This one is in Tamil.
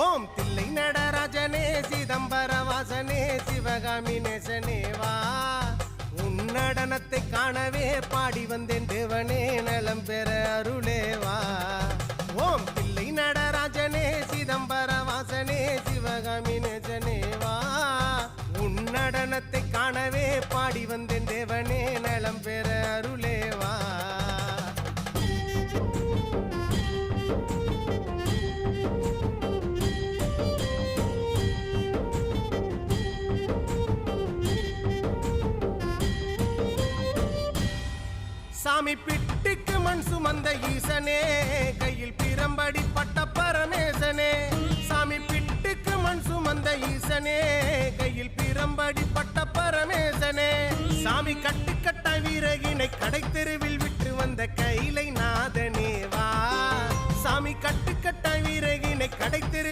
ஓம் தில்லை நடராஜனே சிதம்பர வாசனே சிவகாமி நேசனே வா உன் நடனத்தை காணவே பாடி வந்தேன் தேவனே நலம் பெற அருளே வா ஓம் தில்லை நடராஜனே சிதம்பர வாசனே சிவகாமி நேசனே வா உன் நடனத்தை காணவே பாடி வந்தேன் தேவனே நலம் பெற அருளே வா சாமி பிட்டுக்கு மண் சுமந்த ஈசனே கையில் பிரம்படி பட்ட பரமேசனே சாமி பிட்டுக்கு மண் சுமந்த ஈசனே கையில் பிரம்படி பட்ட பரமேசனே சாமி கட்டுக்கட்ட வீரகினை கடை தெருவில் விட்டு வந்த கைலை நாதனே வா சாமி கட்டுக்கட்ட வீரகினை கடை தெரு